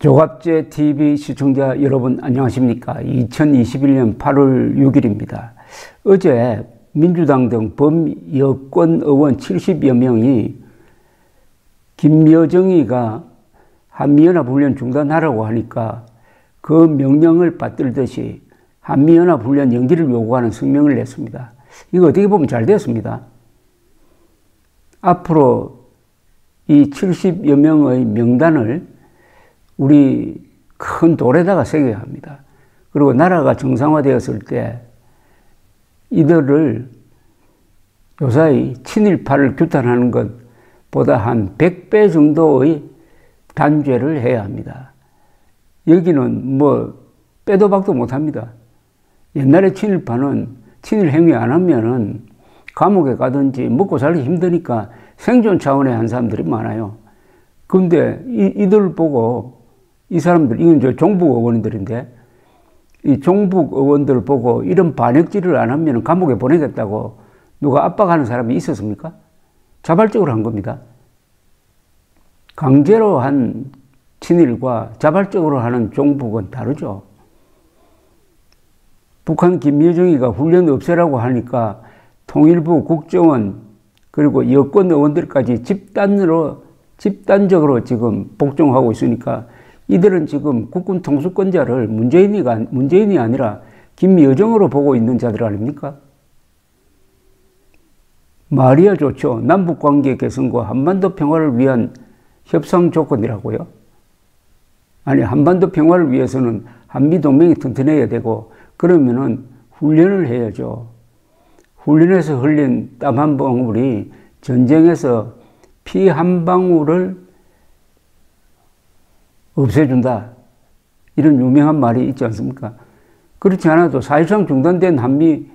조갑제 TV 시청자 여러분 안녕하십니까? 2021년 8월 6일입니다. 어제 민주당 등 범여권 의원 70여 명이 김여정이가 한미연합훈련 중단하라고 하니까 그 명령을 받들듯이 한미연합훈련 연기를 요구하는 성명을 냈습니다. 이거 어떻게 보면 잘 됐습니다. 앞으로 이 70여 명의 명단을 우리 큰 돌에다가 새겨야 합니다. 그리고 나라가 정상화되었을 때 이들을 요사이 친일파를 규탄하는 것보다 한 100배 정도의 단죄를 해야 합니다. 여기는 뭐 빼도 박도 못합니다. 옛날에 친일파는 친일 행위 안 하면은 감옥에 가든지 먹고 살기 힘드니까 생존 차원의 한 사람들이 많아요. 근데 이들 보고 이 사람들, 이건 저 종북 의원들인데, 이 종북 의원들 보고 이런 반역질을 안 하면 감옥에 보내겠다고 누가 압박하는 사람이 있었습니까? 자발적으로 한 겁니다. 강제로 한 친일과 자발적으로 하는 종북은 다르죠. 북한 김여정이가 훈련 없애라고 하니까 통일부 국정원 그리고 여권 의원들까지 집단적으로 지금 복종하고 있으니까 이들은 지금 국군 통수권자를 문재인이 아니라 김여정으로 보고 있는 자들 아닙니까? 말이야 좋죠. 남북관계 개선과 한반도 평화를 위한 협상 조건이라고요? 아니, 한반도 평화를 위해서는 한미동맹이 튼튼해야 되고 그러면은 훈련을 해야죠. 훈련에서 흘린 땀 한 방울이 전쟁에서 피 한 방울을 없애준다. 이런 유명한 말이 있지 않습니까? 그렇지 않아도 사실상 중단된 한미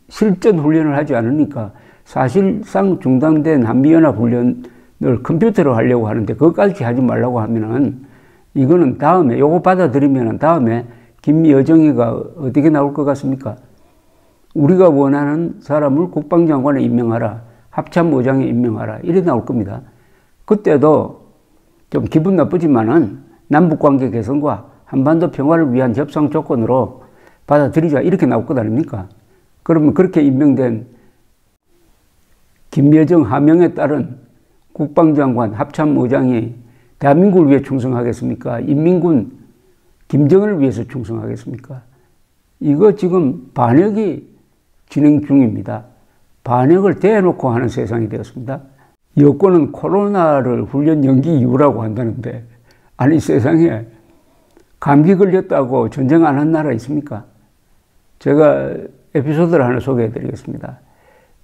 실전 훈련을 하지 않으니까 사실상 중단된 한미연합훈련을 컴퓨터로 하려고 하는데 그것까지 하지 말라고 하면은 이거는 다음에 요거 받아들이면은 다음에 김여정이가 어떻게 나올 것 같습니까? 우리가 원하는 사람을 국방장관에 임명하라. 합참의장에 임명하라. 이래 나올 겁니다. 그때도 좀 기분 나쁘지만은 남북관계 개선과 한반도 평화를 위한 협상 조건으로 받아들이자 이렇게 나올 것 아닙니까? 그러면 그렇게 임명된 김여정 하명에 따른 국방장관 합참의장이 대한민국을 위해 충성하겠습니까? 인민군 김정은을 위해서 충성하겠습니까? 이거 지금 반역이 진행 중입니다. 반역을 대놓고 하는 세상이 되었습니다. 여권은 코로나를 훈련 연기 이유라고 한다는데, 아니 세상에 감기 걸렸다고 전쟁 안 한 나라 있습니까? 제가 에피소드를 하나 소개해 드리겠습니다.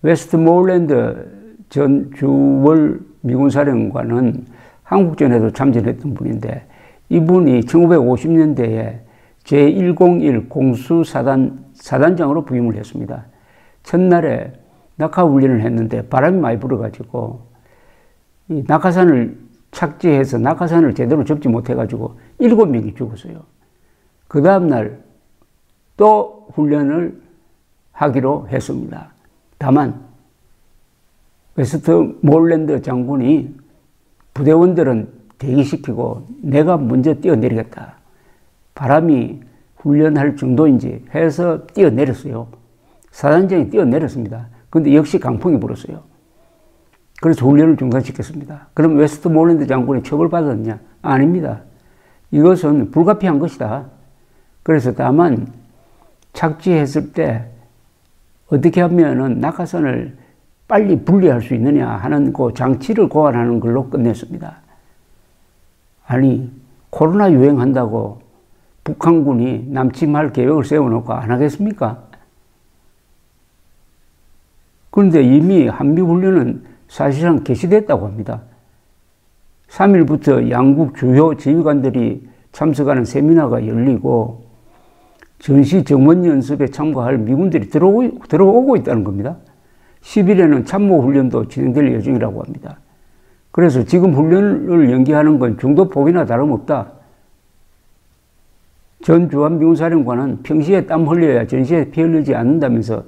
웨스트모어랜드 전 주월 미군 사령관은 한국전에도 참전했던 분인데, 이분이 1950년대에 제101 공수사단장으로 부임을 했습니다. 첫날에 낙하훈련을 했는데 바람이 많이 불어가지고 이 낙하산을 착지해서 낙하산을 제대로 접지 못해가지고 7명이 죽었어요. 그 다음날 또 훈련을 하기로 했습니다. 다만 웨스트모어랜드 장군이 부대원들은 대기시키고 내가 먼저 뛰어내리겠다. 바람이 훈련할 정도인지 해서 뛰어내렸어요. 사단장이 뛰어내렸습니다. 그런데 역시 강풍이 불었어요. 그래서 훈련을 중단시켰습니다. 그럼 웨스트모어랜드 장군이 처벌받았냐? 아닙니다. 이것은 불가피한 것이다. 그래서 다만 착지했을 때 어떻게 하면은 낙하산을 빨리 분리할 수 있느냐 하는 그 장치를 고안하는 걸로 끝냈습니다. 아니, 코로나 유행한다고 북한군이 남침할 계획을 세워놓고 안 하겠습니까? 그런데 이미 한미훈련은 사실상 개시됐다고 합니다. 3일부터 양국 주요 지휘관들이 참석하는 세미나가 열리고 전시 정원 연습에 참가할 미군들이 들어오고 있다는 겁니다. 10일에는 참모훈련도 진행될 예정이라고 합니다. 그래서 지금 훈련을 연기하는 건 중도 포기나 다름없다. 전 주한미군사령관은 평시에 땀 흘려야 전시에 피 흘리지 않는다면서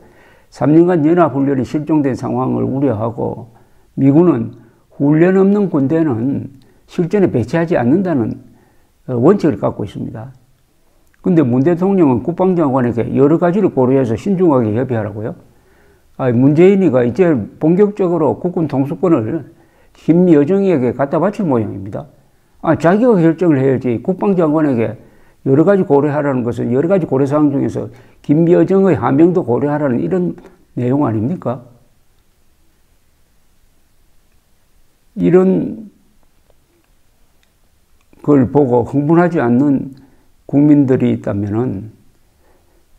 3년간 연합훈련이 실종된 상황을 우려하고 미군은 훈련 없는 군대는 실전에 배치하지 않는다는 원칙을 갖고 있습니다. 근데 문 대통령은 국방장관에게 여러 가지를 고려해서 신중하게 협의하라고요? 문재인이가 이제 본격적으로 국군 통수권을 김여정에게 갖다 바칠 모양입니다. 자기가 결정을 해야지 국방장관에게 여러 가지 고려하라는 것은 여러 가지 고려사항 중에서 김여정의 하명도 고려하라는 이런 내용 아닙니까? 이런 걸 보고 흥분하지 않는 국민들이 있다면은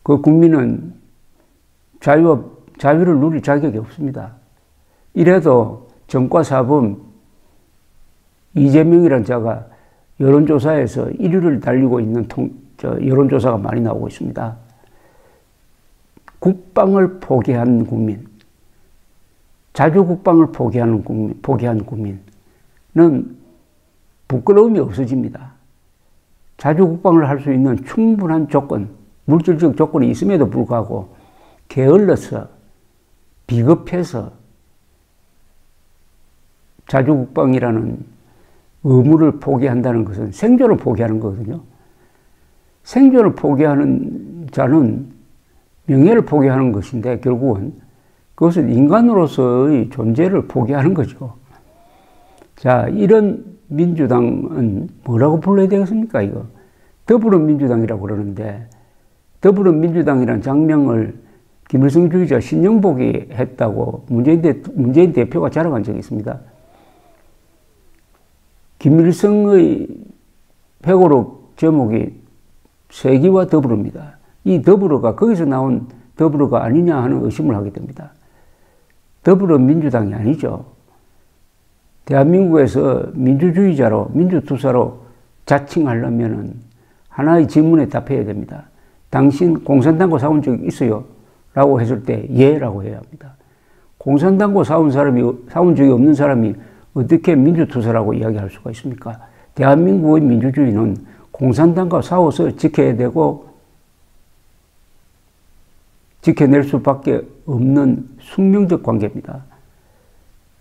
그 국민은 자유를 누릴 자격이 없습니다. 이래도 정과사범 이재명이라는 자가 여론조사에서 1위를 달리고 있는 여론조사가 많이 나오고 있습니다. 국방을 포기한 국민, 자주국방을 포기한 국민은 부끄러움이 없어집니다. 자주국방을 할 수 있는 충분한 조건, 물질적 조건이 있음에도 불구하고 게을러서 비겁해서 자주국방이라는 의무를 포기한다는 것은 생존을 포기하는 거거든요. 생존을 포기하는 자는 명예를 포기하는 것인데 결국은 그것은 인간으로서의 존재를 포기하는 거죠. 자, 이런 민주당은 뭐라고 불러야 되겠습니까, 이거? 더불어민주당이라고 그러는데, 더불어민주당이라는 장명을 김일성 주의자 신영복이 했다고 문재인 대표가 자랑한 적이 있습니다. 김일성의 회고록 제목이 세기와 더불어입니다. 이 더불어가 거기서 나온 더불어가 아니냐 하는 의심을 하게 됩니다. 더불어민주당이 아니죠. 대한민국에서 민주주의자로, 민주투사로 자칭하려면 하나의 질문에 답해야 됩니다. 당신 공산당과 싸운 적 있어요? 라고 했을 때 예 라고 해야 합니다. 공산당과 싸운 적이 없는 사람이 어떻게 민주투사라고 이야기할 수가 있습니까? 대한민국의 민주주의는 공산당과 싸워서 지켜야 되고 지켜낼 수밖에 없는 숙명적 관계입니다.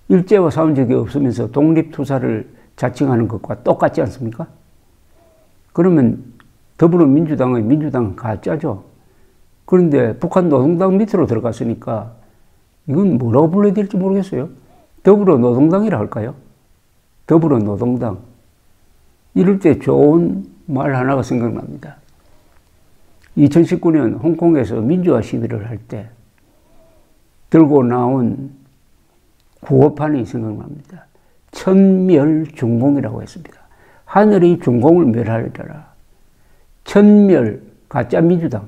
일제와 싸운 적이 없으면서 독립투사를 자칭하는 것과 똑같지 않습니까? 그러면 더불어민주당의 민주당은 가짜죠. 그런데 북한 노동당 밑으로 들어갔으니까 이건 뭐라고 불러야 될지 모르겠어요. 더불어노동당이라 할까요? 더불어노동당. 이럴 때 좋은 말 하나가 생각납니다. 2019년 홍콩에서 민주화 시위를 할 때 들고 나온 구호판이 생각납니다. 천멸중공이라고 했습니다. 하늘이 중공을 멸하리라. 천멸, 가짜민주당.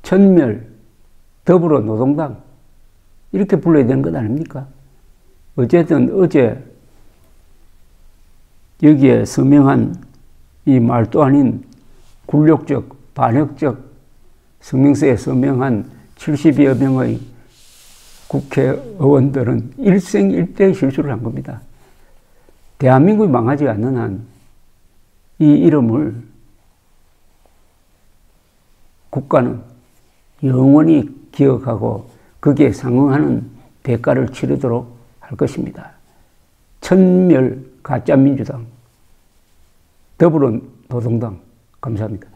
천멸, 더불어노동당. 이렇게 불러야 되는 것 아닙니까? 어쨌든 어제 여기에 서명한 이 말도 아닌 굴욕적, 반역적 성명서에 서명한 70여 명의 국회의원들은 일생일대의 실수를 한 겁니다. 대한민국이 망하지 않는 한 이 이름을 국가는 영원히 기억하고 거기에 상응하는 대가를 치르도록 할 것입니다. 천멸 가짜민주당, 더불어노동당. 감사합니다.